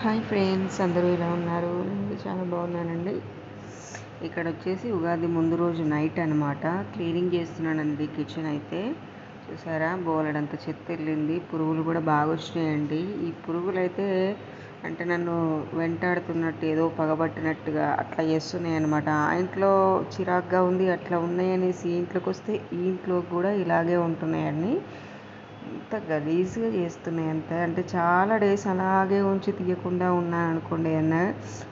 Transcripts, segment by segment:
Hi friends, అందరూ ఎలా ఉన్నారు? నేను చాలా బాగున్నానండి. ఇక్కడ వచ్చేసి ఉగాది ముందు రోజు నైట్ అనమాట. క్లీనింగ్ చేస్తున్నానండి కిచెన్ అయితే. చూసారా, బోలెడంత చెత్త వెళ్ళింది. పురుగులు కూడా బాగా వచ్చినాయండి. ఈ పురుగులు అయితే అంటే నన్ను వెంటాడుతున్నట్టు, ఏదో పగబట్టినట్టుగా అట్లా చేస్తున్నాయి అనమాట. ఆ ఇంట్లో చిరాగ్గా ఉంది, అట్లా ఉన్నాయనేసి ఈ ఇంట్లోకి వస్తే ఈ ఇంట్లో కూడా ఇలాగే ఉంటున్నాయండి. అంత గలీజ్గా చేస్తున్నాయి అంత. అంటే చాలా డేస్ అలాగే ఉంచి తీయకుండా ఉన్నాను అనుకోండి.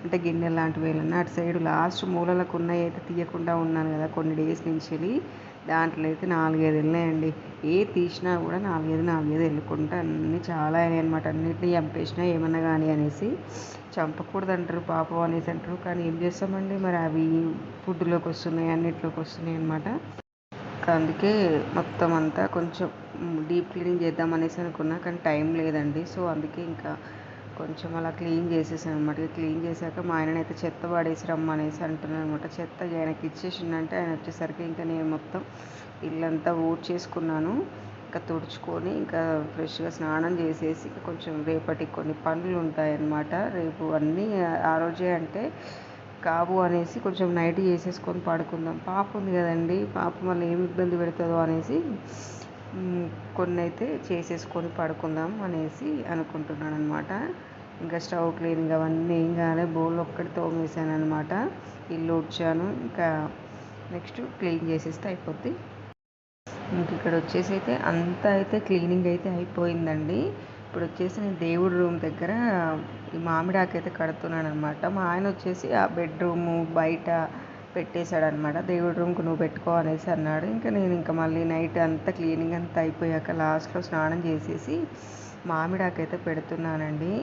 అంటే గిన్నె లాంటివి ఏమన్నా అటు సైడ్ లాస్ట్ మూలలకు ఉన్నాయి అయితే తీయకుండా ఉన్నాను కదా కొన్ని డేస్ నుంచి. దాంట్లో అయితే 4-5 వెళ్ళాయండి. ఏ తీసినా కూడా 4-5 వెళ్ళుకుంటా అన్నీ చాలా అయినాయి అనమాట. అన్నింటినీ చంపేసినా ఏమన్నా కానీ అనేసి. చంపకూడదు అంటారు పాపం అనేసి అంటారు, కానీ ఏం చేస్తామండి, మరి అవి ఫుడ్లోకి వస్తున్నాయి, అన్నిట్లోకి వస్తున్నాయి అనమాట. అందుకే మొత్తం అంతా కొంచెం డీప్ క్లీనింగ్ చేద్దాం అనేసి అనుకున్నా, కానీ టైం లేదండి. సో అందుకే ఇంకా కొంచెం అలా క్లీన్ చేసేసాను అనమాట. క్లీన్ చేశాక మా ఆయననైతే చెత్త పడేసి రమ్మనేసి అంటున్నాను అనమాట. చెత్త ఆయనకి ఇచ్చేసిందంటే ఆయన వచ్చేసరికి ఇంకా నేను మొత్తం ఇల్లంతా ఊడ్చేసుకున్నాను. ఇంకా తుడుచుకొని ఇంకా ఫ్రెష్గా స్నానం చేసేసి కొంచెం రేపటికి కొన్ని పనులు ఉంటాయన్నమాట. రేపు అన్నీ ఆ రోజే అంటే కావు అనేసి కొంచెం నైట్ చేసేసుకొని పడుకుందాం. పాప ఉంది కదండి, పాప మళ్ళీ ఏమి ఇబ్బంది పెడుతుందో అనేసి కొన్ని అయితే చేసేసుకొని పడుకుందాం అనేసి అనుకుంటున్నాను అనమాట. ఇంకా స్టవ్ క్లీనింగ్ అవన్నీ ఏం కాలే, బౌల్ ఒక్కటి తోమేసాను అనమాట. ఇల్లు ఉడ్చాను, ఇంకా నెక్స్ట్ క్లీన్ చేసేస్తే అయిపోద్ది. ఇంక ఇక్కడ వచ్చేసి అయితే అంతా అయితే క్లీనింగ్ అయితే అయిపోయిందండి. ఇప్పుడు వచ్చేసి నేను దేవుడి రూమ్ దగ్గర ఈ మామిడాకు అయితే కడుతున్నాను అనమాట. మా ఆయన వచ్చేసి ఆ బెడ్రూము బయట పెట్టేశాడనమాట. దేవుడి రూమ్కి నువ్వు పెట్టుకో అనేసి అన్నాడు. ఇంకా నేను ఇంకా మళ్ళీ నైట్ అంతా క్లీనింగ్ అంతా అయిపోయాక లాస్ట్లో స్నానం చేసేసి మామిడాకు అయితే పెడుతున్నానండి.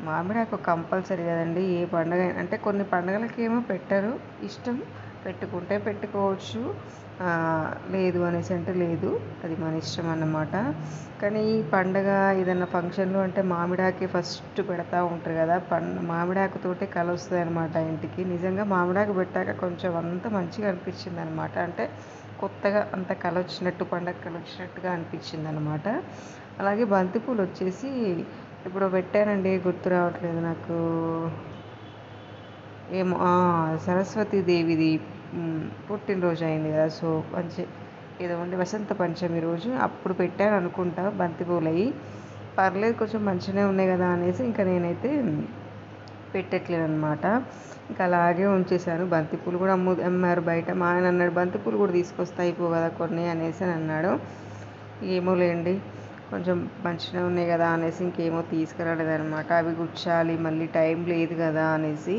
మామిడాకు కంపల్సరీ కదండి ఏ పండగ అంటే. కొన్ని పండగలకి ఏమో పెట్టరు, ఇష్టం పెట్టుకుంటే పెట్టుకోవచ్చు, లేదు అనేసి అంటే లేదు, అది మన ఇష్టం అన్నమాట. కానీ ఈ పండగ ఏదైనా ఫంక్షన్లు అంటే మామిడాకి ఫస్ట్ పెడతా ఉంటారు కదా. మామిడాకుతోటే కళ వస్తుంది అనమాట ఇంటికి. నిజంగా మామిడాకు పెట్టాక కొంచెం అంత మంచిగా అనిపించింది అనమాట. అంటే కొత్తగా అంత కళ వచ్చినట్టు, పండగ కళ వచ్చినట్టుగా అనిపించింది అనమాట. అలాగే బంతిపూలు వచ్చేసి ఇప్పుడు పెట్టానండి, గుర్తు రావట్లేదు నాకు. ఏమో సరస్వతీదేవిది పుట్టినరోజు అయింది కదా. సో ఏదో ఉండి వసంత పంచమి రోజు అప్పుడు పెట్టాను అనుకుంటా బంతిపూలు అవి. పర్లేదు, కొంచెం మంచిగానే ఉన్నాయి కదా అనేసి ఇంకా నేనైతే పెట్టట్లేదు అనమాట. ఇంకా అలాగే ఉంచేసాను. బంతిపూలు కూడా అమ్మారు బయట. మా ఆయన అన్నాడు బంతిపూలు కూడా తీసుకొస్తే అయిపో కదా కొన్ని అనేసి అని అన్నాడు. ఏమో లేండి, కొంచెం మంచిగా ఉన్నాయి కదా అనేసి ఇంకేమో తీసుకురాలేదనమాట. అవి గుచ్చాలి, మళ్ళీ టైం లేదు కదా అనేసి.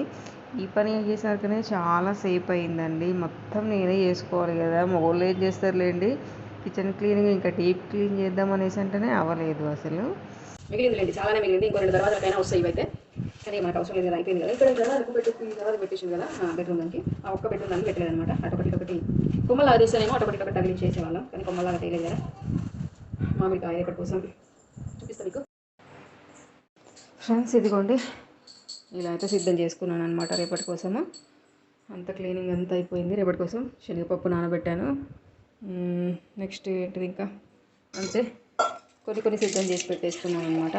ఈ పని అయ్యేసరికనే చాలా సేపు అయిందండి. మొత్తం నేనే చేసుకోవాలి కదా, మగవాళ్ళు ఏం చేస్తారులేండి. కిచెన్ క్లీనింగ్ ఇంకా డీప్ క్లీన్ చేద్దాం అనేసి అంటేనే అవ్వలేదు అసలు. మిగిలిందిలేండి, చాలానే మిగిలింది. ఇంకో 2 దర్వాజాలకైనా వస్తాయి ఇవైతే, కానీ మనకు అవసరం లేదు కదా, అయిపోయింది కదా. ఇక్కడ దర్వాజకు పెట్టేసింది కదా బెడ్రూమ్ దానికి. ఆ ఒక్క బెడ్రూమ్ దానికి పెట్టలేదు అనమాట. అటొకటి కొమ్మలాగా తీస్తేనేమో అటొకటి తగిలించేసేవాళ్ళం, కానీ కొమ్మలాగా తీయలేదు కదా. మామిడికాయ రేపటి కోసం చూపిస్తా మీకు ఫ్రెండ్స్. ఇదిగోండి, ఇలా అయితే సిద్ధం చేసుకున్నాను అనమాట రేపటి కోసము. అంత క్లీనింగ్ అంతా అయిపోయింది. రేపటి కోసం శనగపప్పు నానబెట్టాను. నెక్స్ట్ ఏంటిది ఇంకా అంతే, కొన్ని సిద్ధం చేసి పెట్టేసుకున్నాను అనమాట.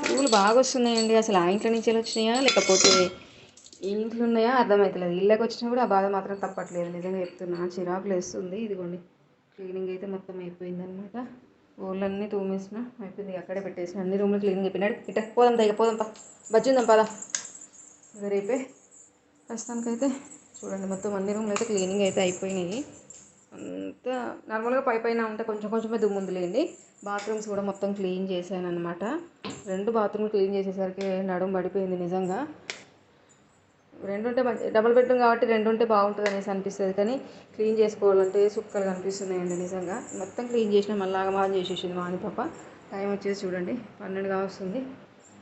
పురుగులు బాగా వస్తున్నాయండి. అసలు ఆ ఇంట్లో నుంచి వచ్చినాయా లేకపోతే ఈ ఇంట్లో ఉన్నాయా అర్థమవుతలేదు. ఇళ్ళకి వచ్చినా కూడా ఆ బాధ మాత్రం తప్పట్లేదు. నిజంగా చెప్తున్నా, చిరాకులు వేస్తుంది. ఇదిగోండి, క్లీనింగ్ అయితే మొత్తం అయిపోయింది అనమాట. ఊళ్ళన్నీ తూమేసిన అయిపోయింది, అక్కడే పెట్టేసిన. అన్ని రూమ్లు క్లీనింగ్ అయిపోయినాడు. ఇట్ట పోదాంపా బజ్జుందాం పదా. ఇక రేపే ప్రస్తుతానికైతే చూడండి, మొత్తం అన్ని రూమ్లు అయితే క్లీనింగ్ అయితే అయిపోయినాయి. అంతా నార్మల్గా పైన ఉంటే కొంచెమే దుమ్ముందిలేండి. బాత్రూమ్స్ కూడా మొత్తం క్లీన్ చేశాను అనమాట. 2 బాత్రూమ్లు క్లీన్ చేసేసరికి నడుము పడిపోయింది నిజంగా. 2 ఉంటే డబుల్ బెడ్రూమ్ కాబట్టి 2 ఉంటే బాగుంటుంది అనేసి అనిపిస్తుంది, కానీ క్లీన్ చేసుకోవాలంటే సుక్కలు కనిపిస్తున్నాయండి నిజంగా. మొత్తం క్లీన్ చేసిన మళ్ళీ ఆగమాగం చేసేసింది మా పాప. టైం వచ్చేసి చూడండి 12 వస్తుంది.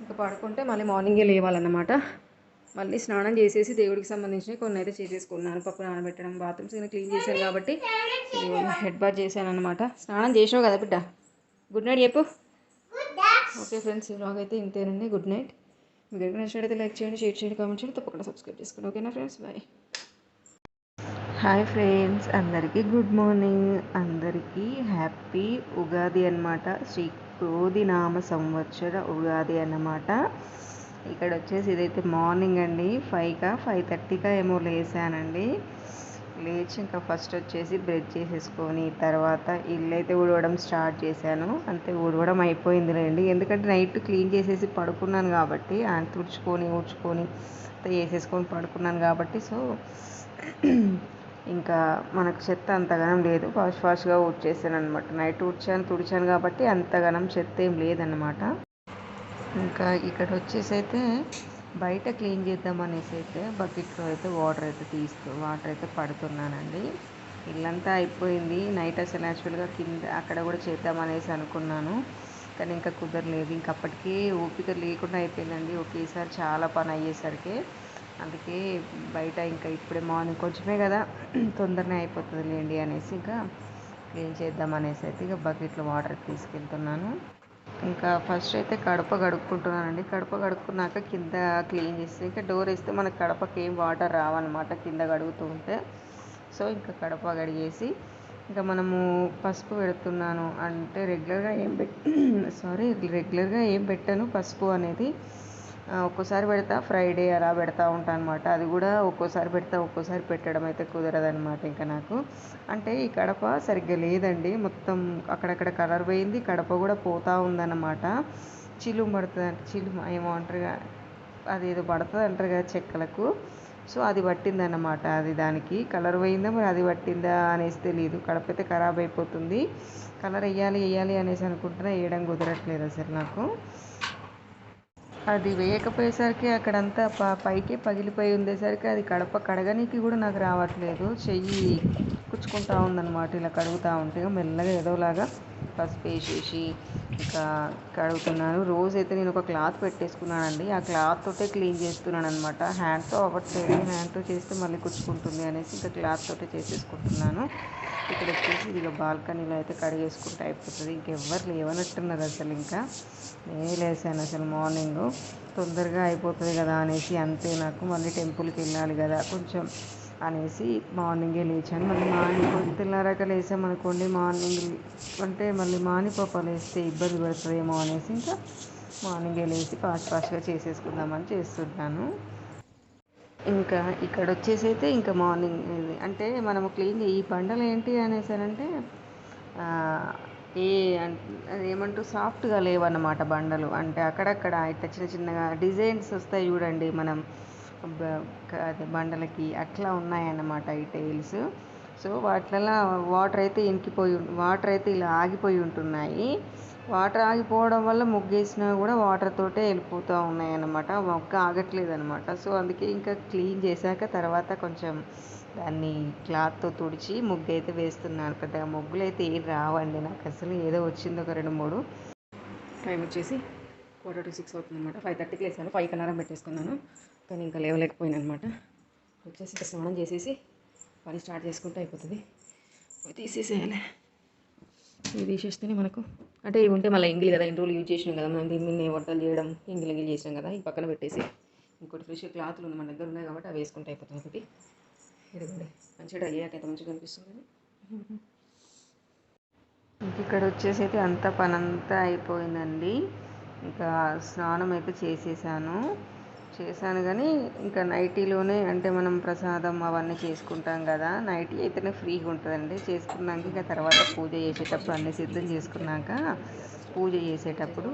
ఇంకా పడుకుంటే మళ్ళీ మార్నింగే లేవాలన్నమాట. మళ్ళీ స్నానం చేసేసి దేవుడికి సంబంధించినవి కొన్ని అయితే చేసేసుకున్నాను. పప్పు నానబెట్టడం, బాత్రూమ్స్ క్లీన్ చేశాను కాబట్టి హెడ్ బాత్ చేశాను అనమాట. స్నానం చేసావు కదా బిడ్డ, గుడ్ నైట్ చెప్పు. ఓకే ఫ్రెండ్స్, ఈ వ్లాగ్ అయితే ఇంతేనండి. Good night. మీకు ఎవరికి నచ్చినట్లయితే లైక్ చేయండి, షేర్ చేయండి, కామెంట్ చేయండి, తప్పకుండా సబ్స్క్రైబ్ చేసుకోండి. ఓకేనా ఫ్రెండ్స్, బాయ్. హాయ్ ఫ్రెండ్స్, అందరికీ గుడ్ మార్నింగ్, అందరికీ హ్యాపీ ఉగాది అనమాట. క్రోధినామ సంవత్సర ఉగాది అన్నమాట. ఇక్కడ వచ్చేసి ఇదైతే మార్నింగ్ అండి, 5:30కా ఏమో లేసానండి. లేచి ఇంకా ఫస్ట్ వచ్చేసి బ్రష్ చేసేసుకొని తర్వాత ఇల్లు అయితే ఊడవడం స్టార్ట్ చేశాను. అంతే, ఊడవడం అయిపోయిందిలేండి, ఎందుకంటే నైట్ క్లీన్ చేసేసి పడుకున్నాను కాబట్టి, తుడుచుకొని ఊడ్చుకొని వేసేసుకొని పడుకున్నాను కాబట్టి. సో ఇంకా మనకు చెత్త అంతగానం లేదు, ఫాస్ట్గా ఊడ్చేసాను అనమాట. నైట్ తుడిచాను కాబట్టి అంతగానం చెత్త ఏం లేదన్నమాట. ఇంకా ఇక్కడ వచ్చేసి అయితే బయట క్లీన్ చేద్దాం అనేసి అయితే బకెట్లో అయితే వాటర్ అయితే పడుతున్నానండి. ఇల్లంతా అయిపోయింది. నైట్ అసలు యాక్చువల్గా కింద అక్కడ కూడా చేద్దాం అనేసి అనుకున్నాను, కానీ ఇంకా కుదరలేదు. ఇంక అప్పటికే ఓపిక లేకుండా అయిపోయిందండి ఒకేసారి చాలా పని అయ్యేసరికి. అందుకే బయట ఇంకా ఇప్పుడే మార్నింగ్ కొంచెమే కదా, తొందరనే అయిపోతుంది లేండి అనేసి ఇంకా క్లీన్ చేద్దాం అనేసి అయితే ఇక బకెట్లో వాటర్ తీసుకెళ్తున్నాను. ఇంకా ఫస్ట్ అయితే కడప కడుక్కుంటున్నానండి. కడప కడుక్కున్నాక కింద క్లీన్ చేస్తే ఇంకా డోర్ వేస్తే మనకు కడపకి ఏం వాటర్ రావన్నమాట కింద కడుగుతూ ఉంటే. సో ఇంకా కడప కడిగేసి ఇంకా మనము పసుపు పెడుతున్నాను. అంటే రెగ్యులర్గా ఏం పెట్టాను పసుపు అనేది. ఒక్కోసారి పెడతా, ఫ్రైడే అలా పెడతా ఉంటాను అనమాట. అది కూడా ఒక్కోసారి పెడతా, ఒక్కోసారి పెట్టడం అయితే కుదరదనమాట ఇంకా నాకు. అంటే ఈ కడప సరిగ్గా లేదండి, మొత్తం అక్కడక్కడ కలర్ పోయింది, కడప కూడా పోతూ ఉందన్నమాట. చిలుము పడుతుంది అంటే చిలుము ఏమో అంటారు, అదేదో పడుతుంది అంటారు కదా చెక్కలకు. సో అది పట్టిందన్నమాట. అది దానికి కలర్ పోయిందా మరి అది పట్టిందా అనేసి తెలియదు. కడప అయితే ఖరాబ్ అయిపోతుంది. కలర్ వేయాలి అనేసి అనుకుంటున్నా, వేయడం కుదరట్లేదు అసలు నాకు. అది వేయకపోయేసరికి అక్కడంతా పైకే పగిలిపోయి ఉండేసరికి అది కడప కడగనీకి కూడా నాకు రావట్లేదు. చెయ్యి కుచ్చుకుంటా ఉందన్నమాట ఇలా కడుగుతూ ఉంటే. మెల్లగా ఏదోలాగా పసుపు వేసేసి ఇంకా కడుగుతున్నాను. రోజైతే నేను ఒక క్లాత్ పెట్టేసుకున్నానండి, ఆ క్లాత్ తోటే క్లీన్ చేస్తున్నాను అనమాట. హ్యాండ్తో అవ్వట్లేదు, హ్యాండ్తో చేస్తే మళ్ళీ కుచ్చుకుంటుంది అనేసి ఇంకా క్లాత్ తోటే చేసేసుకుంటున్నాను. ఇక్కడ వచ్చేసి ఇక బాల్కనీలో అయితే కడిగేసుకుంటే అయిపోతుంది. ఇంకెవ్వరు లేవనట్టున్నారు అసలు. ఇంకా నేనే లేసాను అసలు మార్నింగ్, తొందరగా అయిపోతుంది కదా అనేసి. అంతే, నాకు మళ్ళీ టెంపుల్కి వెళ్ళాలి కదా కొంచెం అనేసి మార్నింగే లేచాను. మళ్ళీ మార్నింగ్ తెల్లారాక లేసామనుకోండి, మార్నింగ్ అంటే మళ్ళీ పాప లేస్తే ఇబ్బంది పడుతుందేమో అనేసి ఇంకా మార్నింగే లేచి ఫాస్ట్గా చేసేసుకుందామని చేస్తున్నాను. ఇంకా ఇక్కడ వచ్చేసి అయితే ఇంకా మార్నింగ్ అంటే మనము క్లీన్ ఈ బండలు ఏంటి అనేసారంటే అదేమంటూ సాఫ్ట్గా లేవన్నమాట బండలు. అంటే అక్కడక్కడ ఇట్లా చిన్నగా డిజైన్స్ వస్తాయి చూడండి మనం అదే బండలకి, అట్లా ఉన్నాయన్నమాట ఈ టైల్స్. సో వాటిలలో వాటర్ అయితే ఇలా ఆగిపోయి ఉంటున్నాయి. వాటర్ ఆగిపోవడం వల్ల ముగ్గేసినా కూడా వాటర్ తోటే వెళ్ళిపోతూ ఉన్నాయి అన్నమాట, మొక్క ఆగట్లేదు అనమాట. సో అందుకే ఇంకా క్లీన్ చేశాక తర్వాత కొంచెం దాన్ని క్లాత్తో తుడిచి ముగ్గు అయితే వేస్తున్నాను. పెద్దగా ముగ్గులు అయితే ఏం రావండి నాకు అసలు, ఏదో వచ్చింది ఒక 2-3. టైం వచ్చేసి 4:45 అవుతుంది అనమాట. 5:30కి లేసాను, 5కి అలారం పెట్టేసుకున్నాను, కానీ ఇంకా లేవలేకపోయాను అనమాట. వచ్చేసి ఇంకా స్నానం చేసేసి పని స్టార్ట్ చేసుకుంటే అయిపోతుంది. అవి తీసేసేయాలి. ఇవి తీసేస్తేనే మనకు అంటే ఇవి ఉంటే మళ్ళీ ఎంగిలి కదా, ఎన్ని రోజులు యూజ్ చేసినాం కదా మనం, దీని మీద వంటలు చేయడం ఎంగిలి చేసినాం కదా. ఈ పక్కన పెట్టేసి ఇంకోటి ఫ్రెష్ క్లాత్లు ఉంది మన దగ్గర ఉన్నాయి కాబట్టి అవి వేసుకుంటే అయిపోతుంది. ఒకటి ఇదిగోండి, మంచిగా డ్రై అయ్యాక అయితే మంచిగా కనిపిస్తుంది. ఇక్కడ వచ్చేసి అయితే అంతా పనంతా అయిపోయిందండి. ఇంకా స్నానం అయితే చేశాను కానీ ఇంకా నైటీలోనే, అంటే మనం ప్రసాదం అవన్నీ చేసుకుంటాం కదా, నైటీ అయితేనే ఫ్రీగా ఉంటుందండి. చేసుకున్నాక ఇంకా తర్వాత పూజ చేసేటప్పుడు అన్నీ సిద్ధం చేసుకున్నాక పూజ చేసేటప్పుడు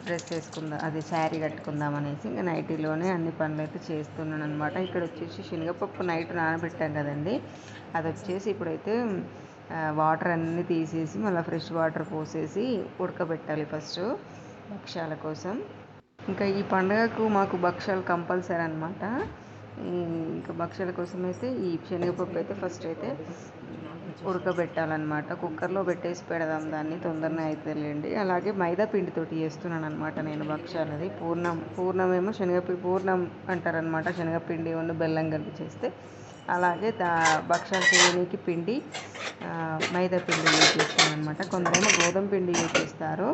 డ్రెస్ వేసుకుందాం, అది శారీ కట్టుకుందాం అనేసి ఇంకా నైటీలోనే అన్ని పనులు అయితే చేస్తున్నాను అనమాట. ఇక్కడ వచ్చేసి శనగపప్పు నైట్ నానబెట్టాం కదండి, అది వచ్చేసి ఇప్పుడైతే వాటర్ అన్నీ తీసేసి మళ్ళీ ఫ్రెష్ వాటర్ పోసేసి ఉడకబెట్టాలి ఫస్ట్ భక్షాల కోసం. ఇంకా ఈ పండుగకు మాకు భక్షాలు కంపల్సరీ అనమాట. ఇంకా భక్షాల కోసం అయితే ఈ శనగపప్పు అయితే ఫస్ట్ అయితే ఉడకబెట్టాలన్నమాట. కుక్కర్లో పెట్టేసి పెడదాం దాన్ని, తొందరనే అవుతుందిలేండి. అలాగే మైదా పిండితోటి చేస్తున్నాను అనమాట నేను భక్షాలది. పూర్ణం ఏమో పూర్ణం అంటారనమాట, శనగపిండి ఉన్న బెల్లం కలిపి చేస్తే. అలాగే భక్షాలు చేయడానికి పిండి మైదా పిండి యూజ్ చేస్తున్నాను అనమాట. కొందరేమో గోధుమ పిండి యూజ్ చేస్తారు,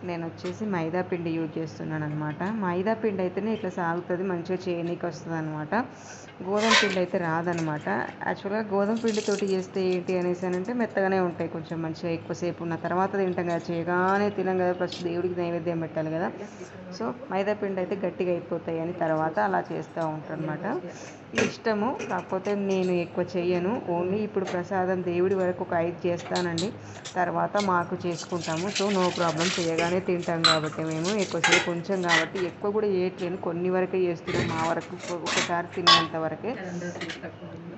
నేను వచ్చేసి మైదా పిండి యూజ్ చేస్తున్నాను అనమాట. మైదా పిండి అయితేనే ఇట్లా సాగుతుంది, మంచిగా చేయనీకి వస్తుంది అనమాట. గోధుమ పిండి అయితే రాదనమాట. యాక్చువల్గా గోధుమ పిండితోటి చేస్తే ఏంటి అనేసి అంటే మెత్తగానే ఉంటాయి, కొంచెం మంచిగా ఎక్కువసేపు ఉన్న తర్వాత తింటాం కదా, చేయగానే తినం కదా, ఫస్ట్ దేవుడికి నైవేద్యం పెట్టాలి కదా. సో మైదా పిండి అయితే గట్టిగా అయిపోతాయి అని తర్వాత అలా చేస్తూ ఉంటారు అనమాట. ఇష్టము, కాకపోతే నేను ఎక్కువ చెయ్యను. ఓన్లీ ఇప్పుడు ప్రసాదం దేవుడి వరకు ఒక 5 చేస్తానండి, తర్వాత మాకు చేసుకుంటాము. సో నో ప్రాబ్లం, చేయగానే తింటాం కాబట్టి మేము ఎక్కువసేపు ఉంచాం కాబట్టి ఎక్కువ కూడా చేయట్లేను, కొన్ని వరకే చేస్తున్నాం, మా వరకు ఒకసారి తినేంత వరకే.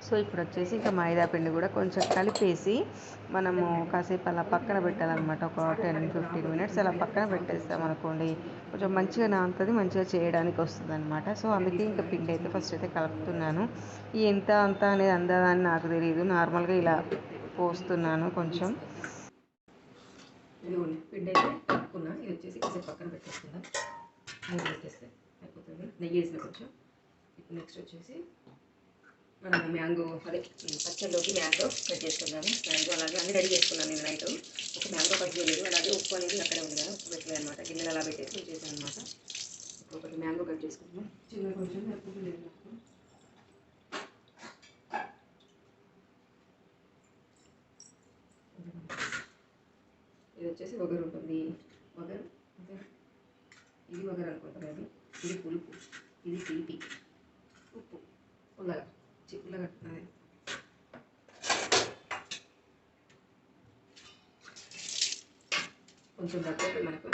సో ఇప్పుడు వచ్చేసి ఇంకా మైదా పిండి కూడా కొంచెం కలిపేసి మనము కాసేపు అలా పక్కన పెట్టాలన్నమాట. ఒక 10-15 మినిట్స్ అలా పక్కన పెట్టేస్తాం అనుకోండి, కొంచెం మంచిగా నానుతుంది, మంచిగా చేయడానికి వస్తుంది అనమాట. సో అందుకే ఇంకా పిండి అయితే ఫస్ట్ అయితే కలుపుతున్నాను. ఈ ఎంత అంత అనేది అందాదని నాకు తెలియదు, నార్మల్గా ఇలా పోస్తున్నాను కొంచెం. ఇదిగోండి పిండి అయితే కలుపుకున్నా, ఇది వచ్చేసి కొంచెం పక్కన పెట్టేసుకుందాం, మూడు పెట్టేస్తే అయిపోతుంది. నెయ్యి వేసిన కొంచెం. ఇప్పుడు నెక్స్ట్ వచ్చేసి మనం మ్యాంగో అదే పచ్చడిలోకి మ్యాంగో కట్ చేసుకున్నాము. మ్యాంగో అలాగే అన్ని రెడీ చేసుకున్నాను నేను నైట్. ఒక మ్యాంగో కట్ చేయలేదు, అలాగే ఉప్పు అనేది అక్కడే ఉంది కదా, ఉప్పు పెట్టలేదు అనమాట, గిన్నెలు అలా పెట్టేసి చేశాను అనమాట. ఇప్పుడు ఒకటి మ్యాంగో కట్ చేసుకుంటున్నాం, చిన్న కొంచెం ఉప్పు లేదు. ఇది వచ్చేసి వగరు ఉంటుంది, వగరు ఇది వగరు అనుకుంటున్నాను, ఇది పులుపు, ఇది తీపి, ఉప్పు పుల్లగా చిక్కులా కట్టున్నది. కొంచెం తక్కువ మనకు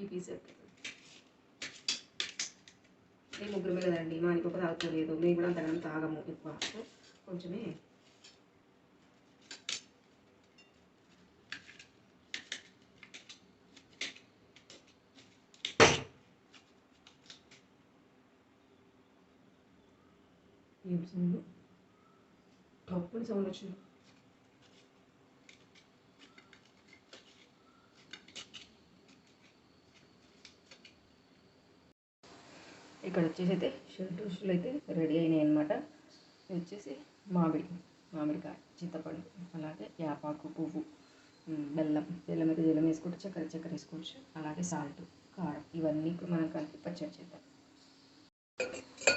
ఈ పీస్ నేను ముగ్గురు మీద కదండి, మా ఇంకొక తాగుతలేదు, మేము కూడా అంతగానం తాగము ఎక్కువ, కొంచెమే ఏం సౌండ్, టాప్ సౌండ్ వచ్చింది. ఇక్కడ వచ్చేసి అయితే షెల్ అయితే రెడీ అయినాయి అనమాట. ఇది వచ్చేసి మామిడికాయ, చింతపండు, అలాగే యాపాకు పువ్వు, బెల్లం అయితే బెల్లం వేసుకోవచ్చు, చక్కెర వేసుకోవచ్చు, అలాగే సాల్ట్, కారం, ఇవన్నీ ఇప్పుడు మనం కలిపి పచ్చడి చేద్దాం.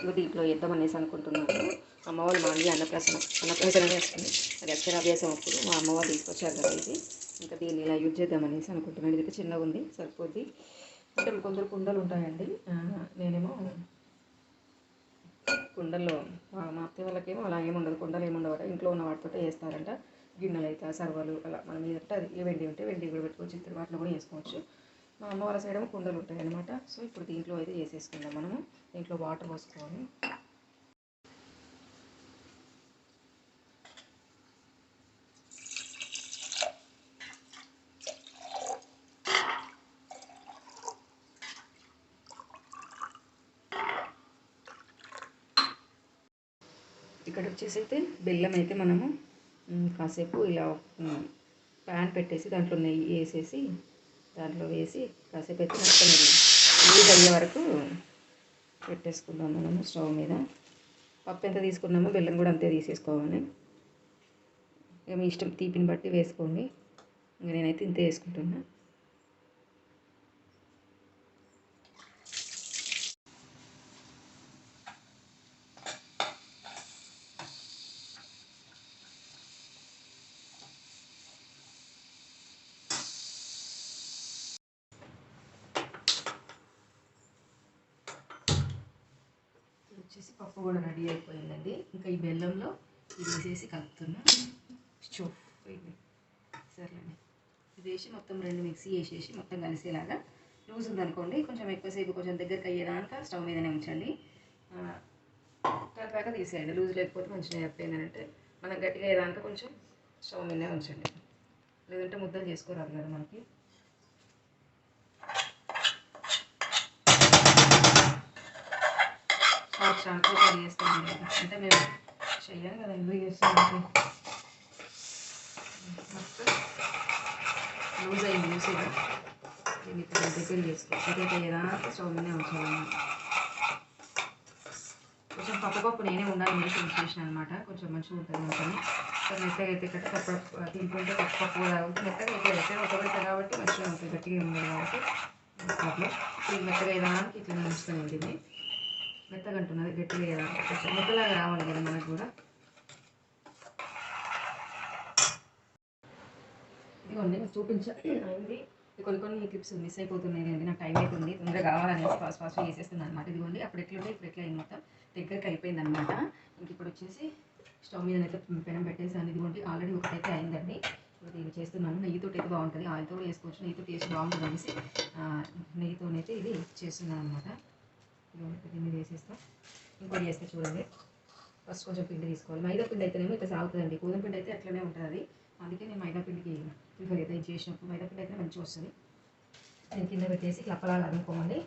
ఇవి దీంట్లో వేద్దామనేసి అనుకుంటున్నాను. అమ్మవాళ్ళు మాది అన్నప్రాసన చేస్తుంది, అది అక్షరాభ్యాసం అప్పుడు మా అమ్మవాళ్ళు తీసుకొచ్చారు కదా ఇది, ఇంకా దీన్ని ఇలా యూజ్ చేద్దామనేసి అనుకుంటున్నాను. ఇది చిన్నగా ఉంది, సరిపోద్ది. అంటే కొందరు కుండలు ఉంటాయండి, నేనేమో కుండల్లో, మా అత్తయ్య వాళ్ళకేమో అలా ఏముండదు, కుండలు ఏముండవట, ఇంట్లో ఉన్న వాటితో వేస్తారంట. గిన్నెలు అయితే సర్వలు అలా మనం ఏదంటే అది వెండి ఉంటే వెండి కూడా పెట్టుకోవచ్చు, ఇద్దరు వాటిలో కూడా వేసుకోవచ్చు. మా అమ్మ వాళ్ళ సైడ్ ఏమో కుండలు ఉంటాయి అనమాట. సో ఇప్పుడు దీంట్లో అయితే వేసేసుకుందాం మనము. దీంట్లో వాటర్ పోసుకోవాలి. ఇక్కడ వచ్చేసి అయితే బెల్లం అయితే మనము కాసేపు ఇలా ప్యాన్ పెట్టేసి దాంట్లో నెయ్యి వేసేసి దాంట్లో వేసి కాసేపు అయితే మొత్తం హీట్ అయ్యే వరకు పెట్టేసుకుందాం మనము స్టవ్ మీద. పప్పు ఎంత తీసుకున్నామో బెల్లం కూడా అంతే తీసేసుకోవాలి. ఇక మీ ఇష్టం, తీపిని బట్టి వేసుకోండి. ఇంకా నేనైతే ఇంతే వేసుకుంటున్నా. వచ్చేసి పప్పు కూడా రెడీ అయిపోయిందండి. ఇంకా ఈ బెల్లంలో ఇది వేసేసి కలుపుతున్నా. సరేండి, ఇది వేసి మొత్తం రెండు మిక్సీ వేసేసి మొత్తం కలిసేలాగా. లూజ్ ఉందనుకోండి కొంచెం ఎక్కువసేపు కొంచెం దగ్గరికి అయ్యేదాకా స్టవ్ మీదనే ఉంచండి, తర్వాత తీసేయండి. లూజ్ లేకపోతే మంచిగా అయిపోయిందంటే మనం గట్టిగా అయ్యేదాకా కొంచెం స్టవ్ మీదనే ఉంచండి, లేదంటే ముద్దలు చేసుకోరాదు కదా మనకి. షార్ట్ రెడీ చేస్తామండి, అంటే మేము చెయ్యాలి కదా, ఎందుకు చేస్తామంటే మొత్తం లూజ్ అయింది లూజ్గా. దీన్ని ఇప్పుడు దగ్గర చేసుకోవచ్చు, దగ్గర అయ్యేదాకా స్టవ్ మీదనే ఉంచాలన్నమాట. కొంచెం పప్పు నేనే ఉండాలని యూజ్ చేసిన అనమాట. కొంచెం మంచిగా ఉంటుంది అనుకోని. సో మెత్తగా అయితే ఇక్కడ పప్పు తింటుంటే పప్పు కూడా మెత్తగా ఇట్లా అయితే ఉడకబెడతా కాబట్టి మంచిగా ఉంటుంది, గట్టిగా ఉండదు కాబట్టి అట్లా. ఇది మెత్తగా వేయడానికి ఇట్లా ఉంచుతాను దీన్ని. మెత్తగా అంటున్నది గట్టిగా వేయడానికి కొంచెం ముద్దలాగా రావాలి కదా మనకు కూడా. ఇదిగోండి చూపించండి. కొన్ని క్లిప్స్ మిస్ అయిపోతున్నాయి అండి, నాకు టైం అవుతుంది, తొందరగా కావాలనేసి ఫాస్ట్గా చేసేస్తున్నాను అనమాట. ఇదిగోండి అప్పుడు ఎట్లుంటే ఇప్పుడు ఎట్లా అయింది, మొత్తం దగ్గరికి అయిపోయింది అనమాట. ఇంక ఇప్పుడు వచ్చేసి స్టవ్ మీద అయితే పెనం పెట్టేసాను. ఇదిగోండి ఆల్రెడీ ఒకటైతే అయిందండి. ఇప్పుడు ఇది చేస్తున్నాను. నెయ్యితో అయితే బాగుంటుంది, ఆయిల్తో కూడా వేసుకోవచ్చు, నెయ్యితో టేస్ట్ బాగుంటుంది అనేసి నెయ్యితోనైతే ఇది చేస్తున్నాను అనమాట. ఇదిగోండి దీన్ని వేసేస్తాం. ఇంకోటి చేస్తే చూడండి, ఫస్ట్ కొంచెం పిండి తీసుకోవాలి. మైదా పిండి అయితేనేమో ఇట్లా సాగుతుందండి, గోధుమ పిండి అయితే అట్లనే ఉంటుంది అది. అందుకే నేను మైదా పిండికి ప్రిఫర్ అయితే చేసినప్పుడు మైదా పిండి అయితే మంచిగా వస్తుంది. నేను కింద పెట్టేసి ఇట్లా అప్పలాగా అదుకోవాలి.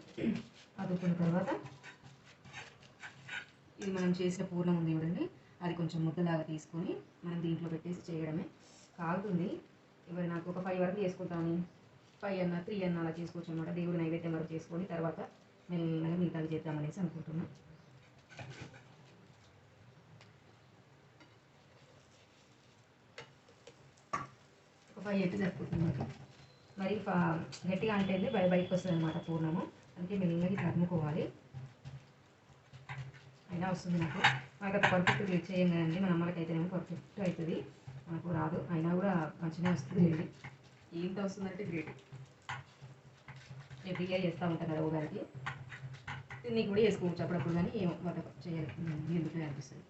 అదుకున్న తర్వాత ఇది మనం చేసిన పూర్ణం ఉంది చూడండి, అది కొంచెం ముద్దలాగా తీసుకొని మనం దీంట్లో పెట్టేసి చేయడమే. కాలుతుంది. ఇవి నాకు ఒక 5 వరకు చేసుకుంటాను, 5 అన్న 3 అన్న అలా చేసుకోవచ్చు అనమాట. దేవుడి నైవేద్యం వరకు చేసుకొని తర్వాత మెల్లగా మిగతాది చేద్దామనేసి అనుకుంటున్నాను. ఒక 5 అయితే సరిపోతుంది నాకు. మరి గట్టిగా అంటే బయటకు వస్తుంది అనమాట పూర్ణము. అందుకే మెల్లగా ఇట్లా అదుముకోవాలి. అయినా వస్తుంది నాకు. మనకు పర్ఫెక్ట్ చేయం కదండి, మన అమ్మలకైతేనేమో పర్ఫెక్ట్ అవుతుంది, మనకు రాదు. అయినా కూడా మంచిగా వస్తుంది లేదు. ఏంత వస్తుందంటే గ్రేట్. ఎవ్రీ ఇయర్ చేస్తూ ఉంటాను కదా ఉగాదికి. నీకు కూడా చేసుకోవచ్చు అప్పుడప్పుడు, కానీ ఏమో వంట చేయాలి ఎందుకు అనిపిస్తుంది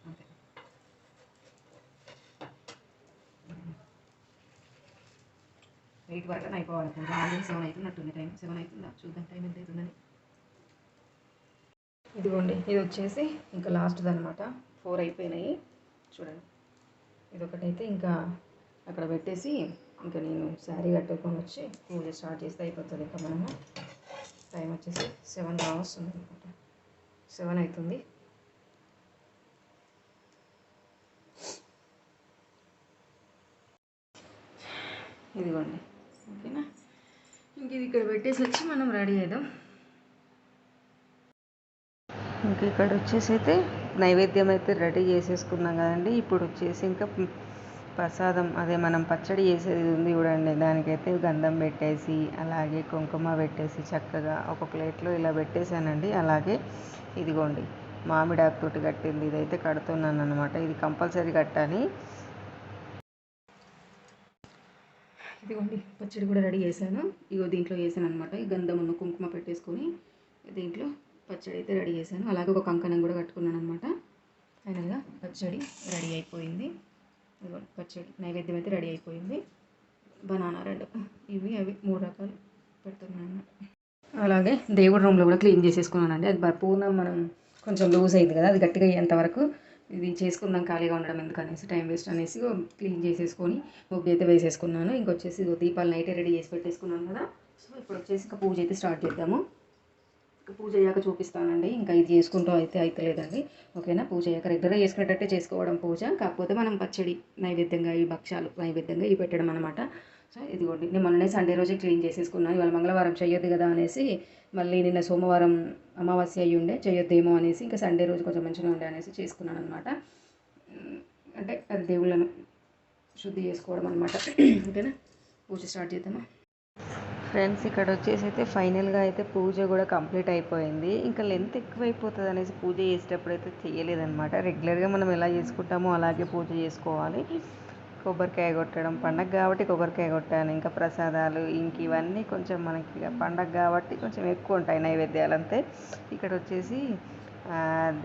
అంతే. వెయిట్ వరకు అయిపోవాలి. కొంచెం ఆల్రెడీ 7 అవుతున్నట్టుంది, టైం 7 అవుతుందా చూద్దాం టైం ఎంత అవుతుందని. ఇదిగోండి ఇది వచ్చేసి ఇంకా లాస్ట్ది అనమాట. 4 అయిపోయినాయి చూడండి. ఇదొకటైతే ఇంకా అక్కడ పెట్టేసి ఇంకా నేను శారీ కట్టుకొని వచ్చి పూజ స్టార్ట్ చేస్తే అయిపోతుంది. ఇంకా మనము టైం వచ్చేసి 7 వస్తుంది అనమాట, 7 అవుతుంది. ఇదిగోండి ఓకేనా. ఇంక ఇది ఇక్కడ పెట్టేసి వచ్చి మనం రెడీ అవుదాం. ఇంక ఇక్కడ వచ్చేసి అయితే నైవేద్యం అయితే రెడీ చేసేసుకున్నాం కదండి. ఇప్పుడు వచ్చేసి ఇంకా ప్రసాదం అదే మనం పచ్చడి చేసేది ఉంది చూడండి, దానికైతే గంధం పెట్టేసి అలాగే కుంకుమ పెట్టేసి చక్కగా ఒక ప్లేట్లో ఇలా పెట్టేశానండి. అలాగే ఇదిగోండి మామిడాకుతోటి కట్టింది, ఇదైతే కడుతున్నాను అనమాట. ఇది కంపల్సరీ కట్టాలి. ఇదిగోండి పచ్చడి కూడా రెడీ చేశాను. ఇగో దీంట్లో వేసాను అనమాట. ఈ గంధమును కుంకుమ పెట్టేసుకొని దీంట్లో పచ్చడి అయితే రెడీ చేశాను. అలాగే ఒక కంకణం కూడా కట్టుకున్నాను అనమాట. ఫైనల్గా పచ్చడి రెడీ అయిపోయింది. ఇదిగోండి పచ్చడి నైవేద్యం అయితే రెడీ అయిపోయింది. బనానా 2 ఇవి అవి 3 రకాలు పెడుతున్నాను. అలాగే దేవుడి రూమ్లో కూడా క్లీన్ చేసేసుకున్నానండి. అది పూర్ణం మనం కొంచెం లూజ్ అయింది కదా, అది గట్టిగా అయ్యేంత వరకు ఇది చేసుకుందాం, ఖాళీగా ఉండడం ఎందుకనేసి, టైం వేస్ట్ అనేసి క్లీన్ చేసేసుకొని ముగ్గు అయితే వేసేసుకున్నాను. ఇంకొచ్చేసి దీపాలు నైటే రెడీ చేసి పెట్టేసుకున్నాను కదా. సో ఇప్పుడు వచ్చేసి ఇంకా పూజ అయితే స్టార్ట్ చేద్దాము. పూజ అయ్యాక చూపిస్తానండి. ఇంకా ఇది చేసుకుంటూ అయితే లేదండి ఓకేనా. పూజ అయ్యాక రెగ్యులర్గా చేసుకునేటట్టే చేసుకోవడం పూజ, కాకపోతే మనం పచ్చడి నైవేద్యంగా ఈ భక్షాలు నైవేద్యంగా ఇవి పెట్టడం అనమాట. సో ఇదిగోండి నేను మొన్ననే సండే రోజే క్లీన్ చేసేసుకున్నాను. ఇవాళ మంగళవారం చేయొద్దు కదా అనేసి, మళ్ళీ నిన్న సోమవారం అమావాస్య అయ్యి ఉండే చేయొద్దేమో అనేసి, ఇంకా సండే రోజు కొంచెం మంచిగా ఉండే అనేసి చేసుకున్నాను అనమాట. అంటే అది దేవుళ్ళను శుద్ధి చేసుకోవడం అనమాట ఓకేనా. పూజ స్టార్ట్ చేద్దామా ఫ్రెండ్స్. ఇక్కడ వచ్చేసి అయితే ఫైనల్గా అయితే పూజ కూడా కంప్లీట్ అయిపోయింది. ఇంకా లెంత్ ఎక్కువైపోతుంది అనేసి పూజ చేసేటప్పుడు అయితే చేయలేదన్నమాట. రెగ్యులర్గా మనం ఎలా చేసుకుంటామో అలాగే పూజ చేసుకోవాలి. కొబ్బరికాయ కొట్టడం పండగ కాబట్టి కొబ్బరికాయ కొట్టాను. ఇంకా ప్రసాదాలు ఇంక ఇవన్నీ కొంచెం మనకి పండగ కాబట్టి కొంచెం ఎక్కువ ఉంటాయి నైవేద్యాలు అంతే. ఇక్కడ వచ్చేసి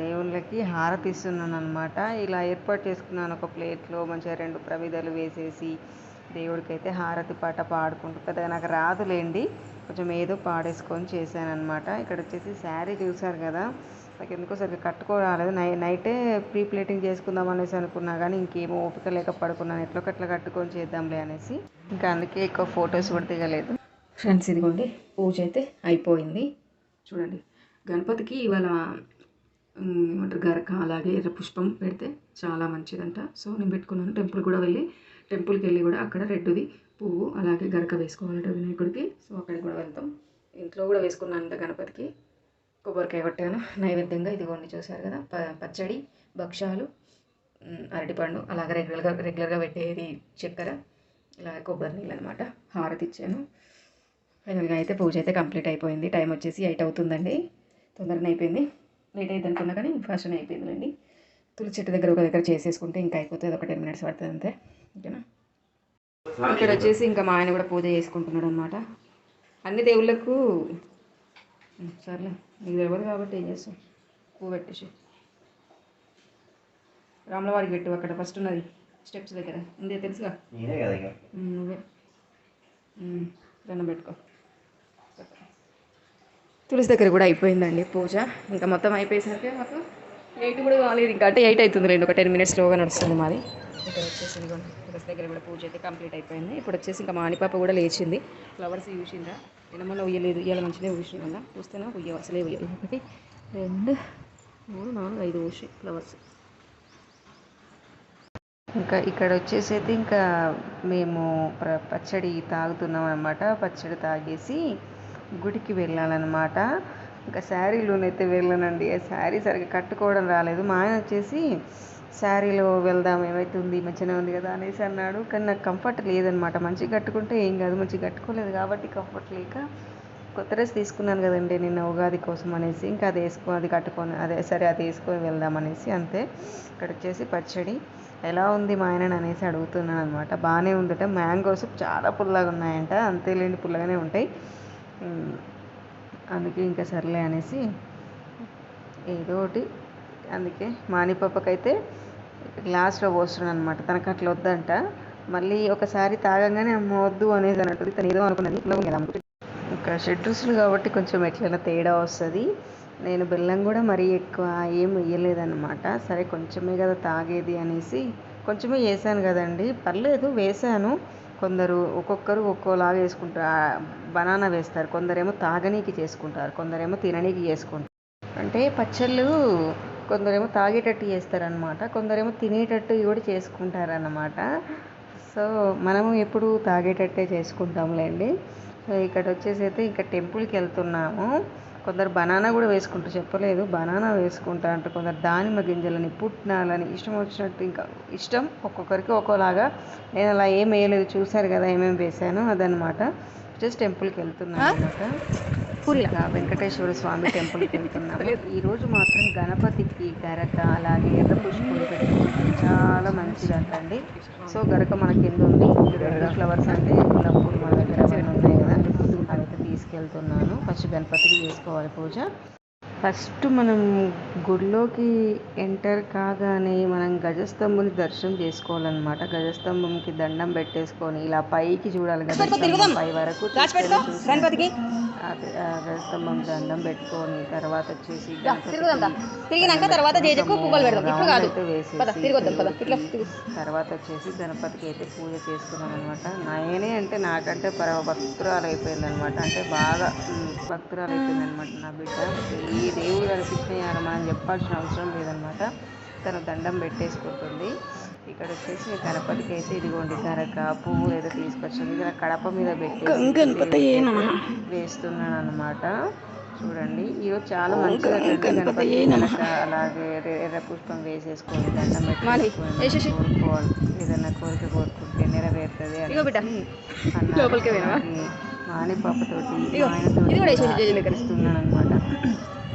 దేవుళ్ళకి హారతి ఇస్తున్నాను అనమాట. ఇలా ఏర్పాటు చేసుకున్నాను ఒక ప్లేట్లో మంచిగా 2 ప్రమిదలు వేసేసి దేవుడికి అయితే హారతి పాట పాడుకుంటూ, పెద్దగా నాకు రాదులేండి, కొంచెం ఏదో పాడేసుకొని చేశాను అనమాట. ఇక్కడ వచ్చేసి శారీ చూసారు కదా, నాకు ఎందుకో సరిగ్గా కట్టుకోరాలేదు. నైటే ప్రీ ప్లేటింగ్ చేసుకుందాం అనేసి అనుకున్నా, కానీ ఇంకేమో ఓపిక లేక పడుకున్నాను. ఎట్లా కట్టుకొని చేద్దాంలే అనేసి, ఇంకా అందుకే ఎక్కువ ఫొటోస్ కూడా దిగలేదు. ఫ్రెండ్స్ ఇదిగోండి పూజ అయితే అయిపోయింది. చూడండి గణపతికి ఇవాళ ఏమంటారు గరక అలాగే ఎర్ర పుష్పం పెడితే చాలా మంచిదంట. సో నేను పెట్టుకున్నాను. టెంపుల్కి వెళ్ళి కూడా అక్కడ రెడ్డుది పువ్వు అలాగే గరక వేసుకోవాలంట వినాయకుడికి. సో అక్కడికి కూడా వెళ్తాం. ఇంట్లో కూడా వేసుకున్నాను గణపతికి. కొబ్బరికాయ కొట్టాను నైవేద్యంగా. ఇదిగోండి చూసారు కదా, పచ్చడి, భక్షాలు, అరటిపండు, అలాగే రెగ్యులర్గా పెట్టేది చక్కెర, ఇలా కొబ్బరి నీళ్ళు అనమాట. హారతి ఇచ్చాను. ఫైనల్గా అయితే పూజ అయితే కంప్లీట్ అయిపోయింది. టైం వచ్చేసి 8 అవుతుందండి. తొందరగా అయిపోయింది. లేట్ అయితే అనుకున్నా కానీ ఫాస్ట్గా అయిపోయిందండి. తులసి చెట్టు దగ్గర ఒక దగ్గర చేసేసుకుంటే ఇంకా అయిపోతుంది. ఒక 10 మినిట్స్ పడుతుంది అంతే. ఓకేనా. ఇక్కడ వచ్చేసి ఇంకా మా ఆయన కూడా పూజ చేసుకుంటున్నాడు అనమాట. అన్ని దేవుళ్ళకు సర్లే నీకు తెలియదు కాబట్టి ఏం చేస్తాం, పువ్వు పెట్టేసి రాములవారికి పెట్టు. అక్కడ ఫస్ట్ ఉన్నది స్టెప్స్ దగ్గర ఉందే తెలుసుగా, నువ్వే దండం పెట్టుకో. తులసి దగ్గర కూడా అయిపోయిందండి పూజ. ఇంకా మొత్తం అయిపోయేసరికి మాకు 8 కూడా కాలేదు ఇంకా, అంటే 8 అవుతుంది లేండి. ఒక 10 మినిట్స్ స్లోగా నడుస్తుంది మాది. ఇక్కడ వచ్చేసి తులసి దగ్గర కూడా పూజ అయితే కంప్లీట్ అయిపోయింది. ఇప్పుడు వచ్చేసి ఇంకా మానిపాప కూడా లేచింది. ఫ్లవర్స్ చూసిందా, నిన్నమల్ల ఉయ్యలేదు, ఇవాళ మంచిగా ఊసిన వల్ల చూస్తేనే ఉయ్య అసలే ఉయ్యలేదు. 1 2 3 4 5 ఊసి ఫ్లవర్స్. ఇంకా ఇక్కడ వచ్చేసి అయితే ఇంకా మేము పచ్చడి తాగుతున్నాం అనమాట. పచ్చడి తాగేసి గుడికి వెళ్ళాలన్నమాట. ఇంకా శారీలోనైతే వెళ్ళానండి. ఆ శారీ సరిగ్గా కట్టుకోవడం రాలేదు. మా ఆయన వచ్చేసి శారీలో వెళ్దాం, ఏమవుతుంది మంచిగానే ఉంది కదా అనేసి అన్నాడు. కానీ నాకు కంఫర్ట్ లేదనమాట. మంచిగా కట్టుకుంటే ఏం కాదు, మంచిగా కట్టుకోలేదు కాబట్టి కంఫర్ట్ లేక కొత్త డ్రెస్ తీసుకున్నాను కదండి నిన్న ఉగాది కోసం అనేసి, ఇంకా అది కట్టుకొని అది వేసుకొని వెళ్దాం అనేసి అంతే. ఇక్కడ వచ్చేసి పచ్చడి ఎలా ఉంది మా ఆయన అనేసి అడుగుతున్నాను అనమాట. బాగానే ఉందట. మ్యాంగోస్ చాలా పుల్లగా ఉన్నాయంట. అంతేలేండి, పుల్లగానే ఉంటాయి. అందుకే ఇంకా సర్లే అనేసి ఏదో ఒకటి. అందుకే మానిపాపకైతే గ్లాస్లో పోస్తున్నాను అనమాట. తనకు అట్లా వద్దంట. మళ్ళీ ఒకసారి తాగంగానే అమ్మ వద్దు అనేది అన్నట్టు. తను ఏదో అనుకున్నది కదా. ఇంకా షెడ్యూల్స్లు కాబట్టి కొంచెం ఎట్లైనా తేడా వస్తుంది. నేను బెల్లం కూడా మరీ ఎక్కువ ఏం వేయలేదన్నమాట. సరే కొంచెమే కదా తాగేది అనేసి కొంచెమే వేసాను కదండి, పర్లేదు వేసాను. ఒక్కొక్కరు ఒక్కోలాగా వేసుకుంటారు. బనానా వేస్తారు, కొందరేమో తాగనీకి చేసుకుంటారు, కొందరేమో తిననీకి చేసుకుంటారు. అంటే పచ్చళ్ళు కొందరేమో తాగేటట్టు చేస్తారనమాట, కొందరేమో తినేటట్టు కూడా చేసుకుంటారన్నమాట. సో మనము ఎప్పుడు తాగేటట్టే చేసుకుంటాంలేండి. సో ఇక్కడ వచ్చేసి అయితే ఇంకా టెంపుల్కి వెళ్తున్నాము. కొందరు బనానా కూడా వేసుకుంటారు, చెప్పలేదు. బనానా వేసుకుంటా అంటే కొందరు దానిమ్మ గింజలని, పుట్నాలని, ఇష్టం వచ్చినట్టు ఇంకా ఇష్టం ఒక్కొక్కరికి ఒక్కోలాగా. నేను అలా ఏం వేయలేదు, చూసారు కదా ఏమేమి వేసాను అదనమాట. జస్ట్ టెంపుల్కి వెళ్తున్నాను అనమాట. ఇంకా వెంకటేశ్వర స్వామి టెంపుల్కి వెళ్తున్నాము. ఈరోజు మాత్రం గణపతికి గరక అలాగే ఎర్ర పుష్పం పెట్టుకుంటే చాలా మంచిదంటండి. సో గరక మన కింద ఉంది, రెడ్ ఫ్లవర్స్ అంటే గులాబీ పూలు మన దగ్గర అవన్నీ ఉన్నాయి కదా, అదైతే తీసుకెళ్తున్నాను. ఫస్ట్ గణపతికి చేసుకోవాలి పూజ. ఫస్ట్ మనం గుడిలోకి ఎంటర్ కాగానే మనం గజస్తంభుని దర్శనం చేసుకోవాలన్నమాట. గజస్తంభంకి దండం పెట్టేసుకొని ఇలా పైకి చూడాలి, గజస్తంభం పై వరకు గజస్తంభం దండం పెట్టుకొని తర్వాత వచ్చేసి తర్వాత వచ్చేసి గణపతికి అయితే పూజ చేసుకున్నాను అనమాట. నాయనే అంటే నాకంటే భక్తురాలు అయిపోయింది అనమాట. అంటే బాగా భక్తురాలు అయిపోయింది అనమాట నా బిడ్డ. ఈ దేవుడు కనిపించినాయి మనం చెప్పాల్సిన అవసరం లేదనమాట. తను దండం పెట్టేసుకుంటుంది. ఇక్కడ వచ్చేసి గణపతికి అయితే ఇదిగోండి గరక పువ్వులు అయితే తీసుకొచ్చింది. ఇక్కడ కడప మీద పెట్టి వేస్తున్నాను అనమాట. చూడండి ఈరోజు చాలా మంచిగా గణపతి గరక అలాగే ఎర్ర పుష్పం వేసేసుకొని దండం పెట్టుకోవాలి. కోరుకోవాలి, ఏదన్నా కోరిక కోరుకుంటే నెరవేరుతుంది అని మానిపాపతోటి ఆయనతో ఇస్తున్నాను అనమాట.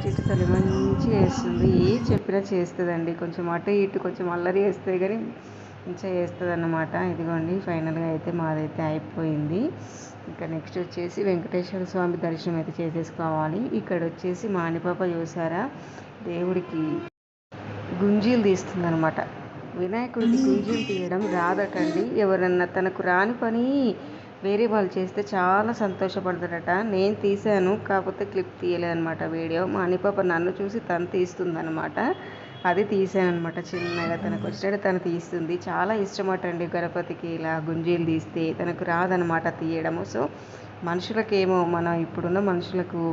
చిట్టు తల్లి మంచిగా వేస్తుంది, ఏ చెప్పినా చేస్తుందండి. కొంచెం అటు ఇటు కొంచెం అల్లరి వేస్తుంది కానీ మంచిగా చేస్తుంది అన్నమాట. ఇదిగోండి ఫైనల్గా అయితే మాదైతే అయిపోయింది. ఇంకా నెక్స్ట్ వచ్చేసి వెంకటేశ్వర స్వామి దర్శనం అయితే చేసేసుకోవాలి. ఇక్కడ వచ్చేసి మానిపాప చూసారా దేవుడికి గుంజీలు తీస్తుంది అనమాట. వినాయకుడికి గుంజీలు తీయడం రాదటండి. ఎవరన్నా తనకు రాని పని వేరే వాళ్ళు చేస్తే చాలా సంతోషపడతారట. నేను తీశాను, కాకపోతే క్లిప్ తీయలేదనమాట వీడియో. మా అనిపాప నన్ను చూసి తను తీస్తుందనమాట. అది తీసానమాట చిన్నగా. తనకు వచ్చినట్టు తను తీస్తుంది. చాలా ఇష్టమట అండి గణపతికి ఇలా గుంజీలు తీస్తే. తనకు రాదనమాట తీయడము. సో మనుషులకేమో మనం ఇప్పుడున్న మనుషులకు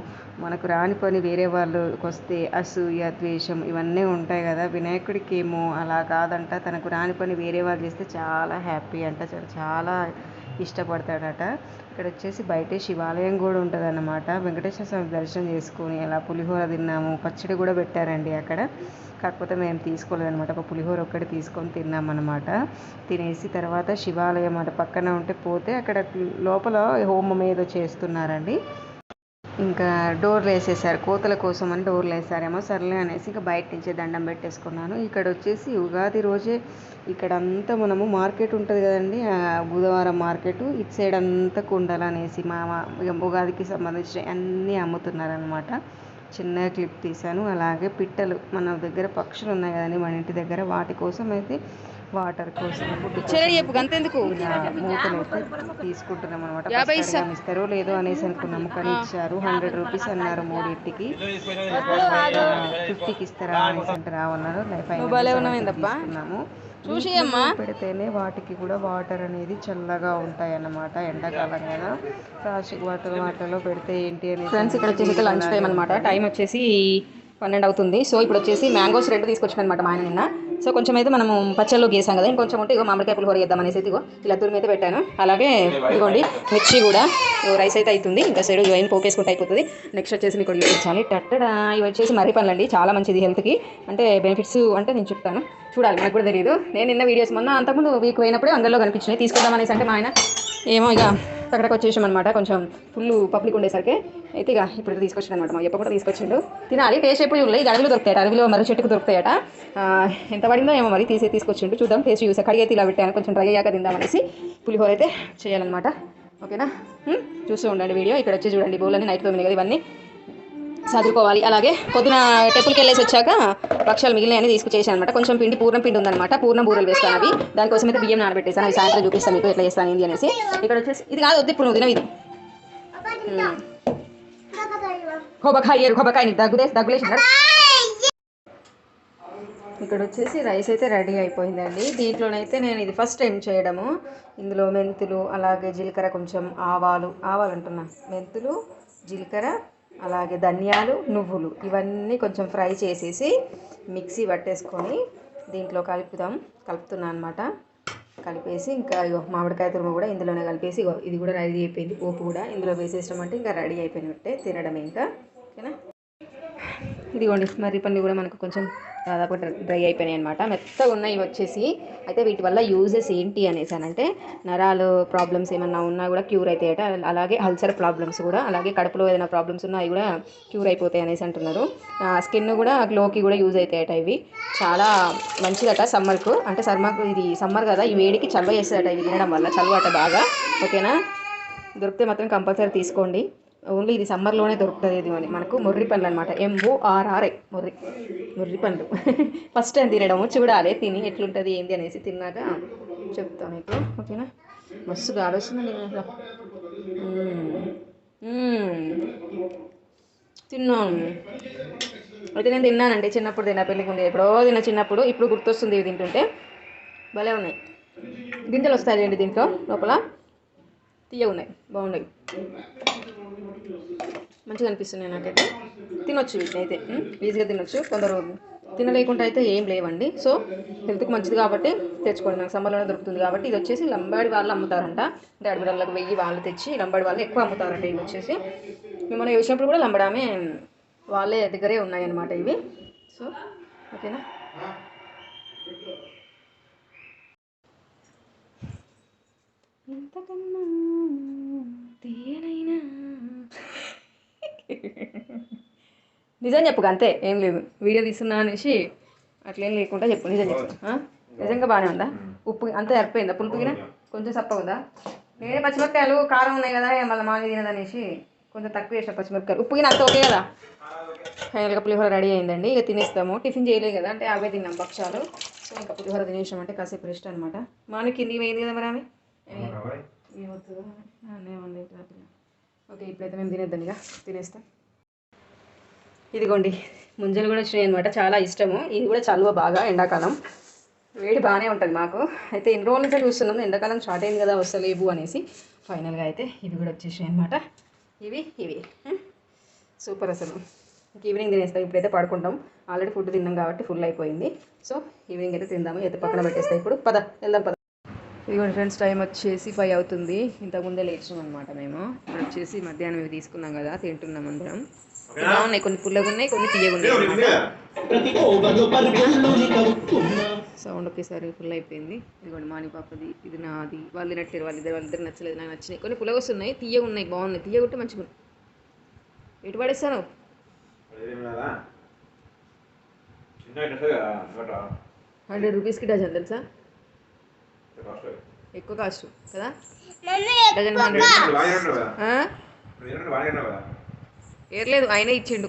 మనకు రాని పని వేరే వాళ్ళకి వస్తే అసూయ, ద్వేషం ఇవన్నీ ఉంటాయి కదా. వినాయకుడికి ఏమో అలా కాదంట. తనకు రాని పని వేరే వాళ్ళు చేస్తే చాలా హ్యాపీ అంట, చాలా ఇష్టపడతాడట. ఇక్కడ వచ్చేసి బయటే శివాలయం కూడా ఉంటుంది అన్నమాట. వెంకటేశ్వర స్వామి దర్శనం చేసుకొని అలా పులిహోర తిన్నాము. పచ్చడి కూడా పెట్టారండి అక్కడ. కాకపోతే మేము తీసుకోలేదన్నమాట. ఒక పులిహోర ఒక్కటి తీసుకొని తిన్నామన్నమాట. తినేసి తర్వాత శివాలయం అటు పక్కన ఉంటే పోతే అక్కడ లోపల హోమం ఏదో చేస్తున్నారండి. ఇంకా డోర్లు వేసేసారు, కోతల కోసం అని డోర్లు వేసారేమో, సర్లే అనేసి ఇంకా బయట నుంచే దండం పెట్టేసుకున్నాను. ఇక్కడ వచ్చేసి ఉగాది రోజే ఇక్కడ అంతా మనము మార్కెట్ ఉంటుంది కదండి, బుధవారం మార్కెట్, ఇటు సైడ్ అంతా కుండలు అనేసి ఉగాదికి సంబంధించిన అన్నీ అమ్ముతున్నారనమాట. చిన్న క్లిప్ తీశాను. అలాగే పిట్టలు, మన దగ్గర పక్షులు ఉన్నాయి కదండి మన ఇంటి దగ్గర, వాటి కోసం అయితే వాటర్ కోసం మూతలు అయితే తీసుకుంటున్నాం అనమాట. ఇస్తారో లేదో అనేసి అనుకున్నాము, కానీ ఇచ్చారు. 100 రూపీస్ అన్నారు మూడింటికి. 50కి ఇస్తారా అనేసి అంటే రావన్నారు. తీసుకున్నాము. పెడితేనే వాటికి కూడా వాటర్ అనేది చల్లగా ఉంటాయి అన్నమాట. ఎండాకాలం కదా, ప్లాస్టిక్ వాటర్లో పెడితే ఏంటి అనేది. ఫ్రెండ్స్ ఇక్కడ వచ్చేసి లంచ్ టైం అనమాట. టైం వచ్చేసి 12 అవుతుంది. సో ఇప్పుడు వచ్చేసి మ్యాంగోస్ 2 తీసుకొచ్చాను అనమాట మా ఆయన నిన్న. సో కొంచెం అయితే మనము పచ్చళ్ళు గీసాం కదా, ఇంకొంచెం ఉంటే ఇగో మామిడికాయ పులిహోర చేద్దాం అనేసి ఇగో ఇలా తురిమి అయితే పెట్టాను. అలాగే ఇదిగోండి మిర్చి కూడా, రైస్ అయితే అవుతుంది. ఇంకా సైడ్ జోయిన్ పోకేసుకుంటే అయిపోతుంది. నెక్స్ట్ వచ్చేసి మీకు చూపించాలి టట్టడా, ఇవి వచ్చేసి మర్రి పండ్లు అండి. చాలా మంచిది హెల్త్కి, అంటే బెనిఫిట్స్ అంటే నేను చెప్తాను చూడాలి, నాకు కూడా తెలియదు. నేను నిన్న వీడియోస్ అంతకుముందు వీక్ పోయినప్పుడు అందులో కనిపించినాయి, తీసుకుందాం అనేసి అంటే మా ఆయన ఏమో ఇక అక్కడికి వచ్చేసాం అనమాట. కొంచెం ఫుల్ పబ్లిక్ ఉండేసరికి అయితే ఇక ఇప్పుడు తీసుకొచ్చాను అనమాట. మా ఎప్పుడు కూడా తీసుకొచ్చిండు. తినాలి, టేస్ట్ ఎప్పుడు చూడలేదు. ఇది అడవిలో దొరుకుతాయట, అడవిలో మర్రి చెట్టుకు దొరుకుతాయట. ఎంత పడిందో ఏమో మరి తీసుకొచ్చిండు. చూద్దాం, టేస్ట్ చూసా. కడిగి అయితే ఇలా పెట్టాను, కొంచెం డ్రై అయ్యాక తిందామనేసి పులిహోర అయితే చేయాలన్నమాట. ఓకేనా, చూస్తూ ఉండండి వీడియో. ఇక్కడ వచ్చి చూడండి బౌలన్నీ నైట్ 9 కదా, ఇవన్నీ చదువుకోవాలి. అలాగే పొద్దున టెంపుల్కి వెళ్ళేసి వచ్చాక భక్షాలు మిగిలినవి తీసుకొచ్చేసాను అనమాట. కొంచెం పూర్ణం పిండి ఉందన్నమాట, పూర్ణం బూరెలు వేస్తాను. అవి దానికోసం అయితే బియ్యం నానబెట్టేసాను. అవి సాయంత్రం చూపిస్తాను మీకు ఎట్లా చేస్తాను ఏంటి అనేసి. ఇక్కడ వచ్చేసి ఇది కాదు, వద్దు ఇప్పుడు నువ్వు తినవి. ఇది కొబ్బకాయ దగ్గులేసినాడు. ఇక్కడ వచ్చేసి రైస్ అయితే రెడీ అయిపోయిందండి. దీంట్లోనైతే నేను ఇది ఫస్ట్ టైం చేయడము. ఇందులో మెంతులు, అలాగే జీలకర్ర, కొంచెం ఆవాలు అంటున్నా, మెంతులు, జీలకర్ర, అలాగే ధనియాలు, నువ్వులు, ఇవన్నీ కొంచెం ఫ్రై చేసేసి మిక్సీ పట్టేసుకొని దీంట్లో కలుపుతున్నాను అనమాట. కలిపేసి ఇంకా ఇగో మామిడికాయ తురుము కూడా ఇందులోనే కలిపేసి ఇగో ఇది కూడా రెడీ అయిపోయింది. పోపు కూడా ఇందులో వేసేసామంటే ఇంకా రెడీ అయిపోయినట్టే, తినడమే ఇంకా. ఓకేనా, ఇదిగోండి మర్రి పండ్లు కూడా మనకు కొంచెం దాదాపు డ్రై అయిపోయినాయి అనమాట. మెత్తగా ఉన్నాయి ఇవి వచ్చేసి. అయితే వీటి వల్ల యూజెస్ ఏంటి అనేసి అంటే, నరాలు ప్రాబ్లమ్స్ ఏమన్నా ఉన్నా కూడా క్యూర్ అవుతాయట. అలాగే అల్సర్ ప్రాబ్లమ్స్ కూడా, అలాగే కడుపులో ఏదైనా ప్రాబ్లమ్స్ ఉన్నా అవి కూడా క్యూర్ అయిపోతాయి అనేసి అంటున్నారు. స్కిన్ కూడా గ్లోకి కూడా యూజ్ అవుతాయట. ఇవి చాలా మంచిదట సమ్మర్కు, అంటే ఇది సమ్మర్ కదా, ఈ వేడికి చల్వ చేస్తుందట ఇవి తినడం వల్ల, చల్వట బాగా. ఓకేనా, దొరికితే మాత్రం కంపల్సరీ తీసుకోండి. ఓన్లీ ఇది సమ్మర్లోనే దొరుకుతుంది. ఇది అని మనకు మొర్రి పండ్లు అనమాట, MORRI మొర్రి పండ్లు. ఫస్ట్ టైం తినడము, చూడాలి తిని ఎట్లుంటుంది ఏంది అనేసి, తిన్నాక చెప్తాను మీకు. ఓకేనా, మస్తు గాలి వస్తుంది. తిన్నాను అయితే, నేను తిన్నానండి చిన్నప్పుడు, పెళ్ళికి ఉండే ఎప్పుడో తిన్న చిన్నప్పుడు. ఇప్పుడు గుర్తొస్తుంది ఇవి తింటుంటే, భలే ఉన్నాయి. గింజలు వస్తాయి అండి దీంట్లో, లోపల తీయ ఉన్నాయి, బాగున్నాయి, మంచిగా అనిపిస్తున్నాయి నాకైతే. తినొచ్చు వీటిని అయితే, ఈజీగా తినొచ్చు. కొందరు తినలేకుండా అయితే ఏం లేవండి. సో హెల్త్కి మంచిది కాబట్టి తెచ్చుకోండి. నాకు సమ్మర్లోనే దొరుకుతుంది కాబట్టి. ఇది వచ్చేసి లంబాడి వాళ్ళు అమ్ముతారంట, అంటే అడవిలకు వెయ్యి వాళ్ళు తెచ్చి లంబాడి వాళ్ళు ఎక్కువ అమ్ముతారంట. ఇవి వచ్చేసి మిమ్మల్ని చూసినప్పుడు కూడా లంబడామే వాళ్ళే దగ్గరే ఉన్నాయన్నమాట ఇవి. సో ఓకేనా, ఇంతకన్నా తీయనైనా నిజం చెప్పు, అంతే, ఏం లేదు. వీడియో తీస్తున్నా అనేసి అట్లేం లేకుండా చెప్పు, నిజం చెప్పు. నిజంగా బాగానే ఉందా? ఉప్పు అంతా సరిపోయిందా? పులుపుగిన కొంచెం సప్పగా ఉందా? నేనే పచ్చిమిరపకాయలు కారం ఉన్నాయి కదా, మళ్ళీ మామూలు తినదనేసి కొంచెం తక్కువ చేసిన పచ్చిమిరపకాయలు. ఉప్పుగిన అంత ఓకే కదా. ఫైనల్గా పులిహోర రెడీ అయిందండి. ఇక తినేస్తాము. టిఫిన్ చేయలేదు కదా, అంటే అవే తిన్నాం భక్షాలు. సో ఇంకా పులిహోర తినేసామంటే కాసేపు రెస్ట్ అనమాట. మామూలు కిందికి పోయింది కదా మరి ఆమె. ఓకే, ఇప్పుడైతే మేము తినేద్దాం, ఇక తినేస్తాం. ఇదిగోండి ముంజలు కూడా వచ్చినాయి అనమాట, చాలా ఇష్టము. ఇది కూడా చలువ బాగా, ఎండాకాలం వేడి బాగానే ఉంటుంది మాకు. అయితే ఎన్ని రోజుల నుంచే చూస్తున్నాము, ఎండాకాలం స్టార్ట్ అయింది కదా వస్తలేవు అనేసి. ఫైనల్గా అయితే ఇవి కూడా వచ్చేసినాయి అనమాట. ఇవి సూపర్ అసలు. ఈవినింగ్ తినేస్తాం, ఇప్పుడైతే పడుకుంటాం. ఆల్రెడీ ఫుడ్ తిన్నాం కాబట్టి ఫుల్ అయిపోయింది. సో ఈవినింగ్ అయితే తిందాము. అయితే పక్కన పెట్టేస్తాం. ఇప్పుడు వెళ్దాం. ఇదిగోండి ఫ్రెండ్స్, టైం వచ్చేసి 5 అవుతుంది. ఇంతకుముందే లేచినాం అనమాట మేము. ఇప్పుడు వచ్చేసి మధ్యాహ్నం ఇవి తీసుకున్నాం కదా, తింటున్నాం అందరం. బాగున్నాయి, కొన్ని పుల్లగా ఉన్నాయి, కొన్ని తీయగా ఉన్నాయి అనమాట. సౌండ్ ఒకేసారి ఫుల్ అయిపోయింది. ఇదిగోండి మాని పాపది, ఇది నాది. వాళ్ళు తినట్లేరు, వాళ్ళిద్దరు నచ్చలేదు, నాకు నచ్చినాయి. కొన్ని పుల్లగా వస్తున్నాయి, తీయగా ఉన్నాయి, బాగున్నాయి. తీయగుంటే మంచిగా ఉన్నాయి. ఎటు పడేస్తాను? 100 రూపీస్కి డజన్ తెలుసా, ఎక్కువ కాస్ట్ కదా. డజన్ 100. ఏర్లేదు, ఆయనే ఇచ్చిండు.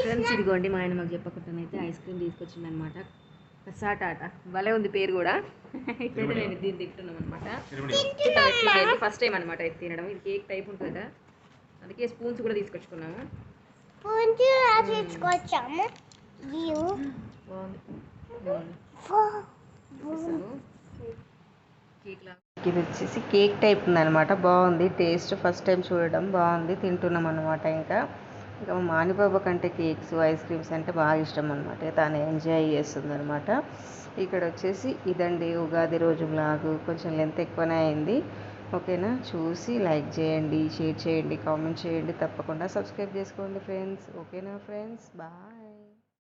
ఫ్రెండ్స్ ఇదిగోండి, మా ఆయన మాకు చెప్పకుండానైతే ఐస్ క్రీమ్ తీసుకొచ్చిండు అనమాట. కసాట ఆట భలే ఉంది పేరు కూడా. ఇప్పుడైతే నేను దీన్ని తింటున్నాం అనమాట. ఫస్ట్ టైం అనమాట ఇది తినడం. ఇది కేక్ టైప్ ఉంటుంది కదా, అందుకే స్పూన్స్ కూడా తీసుకొచ్చుకున్నాము. ఇది వచ్చేసి కేక్ టైప్ ఉందన్నమాట. బాగుంది టేస్ట్, ఫస్ట్ టైం చూడడం బాగుంది, తింటున్నాం అనమాట. ఇంకా మా మానిబాబా కంటే కేక్స్ ఐస్ క్రీమ్స్ అంటే బాగా ఇష్టం అనమాట. తను ఎంజాయ్ చేస్తుంది అనమాట. ఇక్కడ వచ్చేసి ఇదండి ఉగాది రోజు వ్లాగ్. కొంచెం లెంత్ ఎక్కువనే అయింది. ఓకేనా, చూసి లైక్ చేయండి, షేర్ చేయండి, కామెంట్ చేయండి, తప్పకుండా సబ్స్క్రైబ్ చేసుకోండి ఫ్రెండ్స్. ఓకేనా ఫ్రెండ్స్, బాయ్.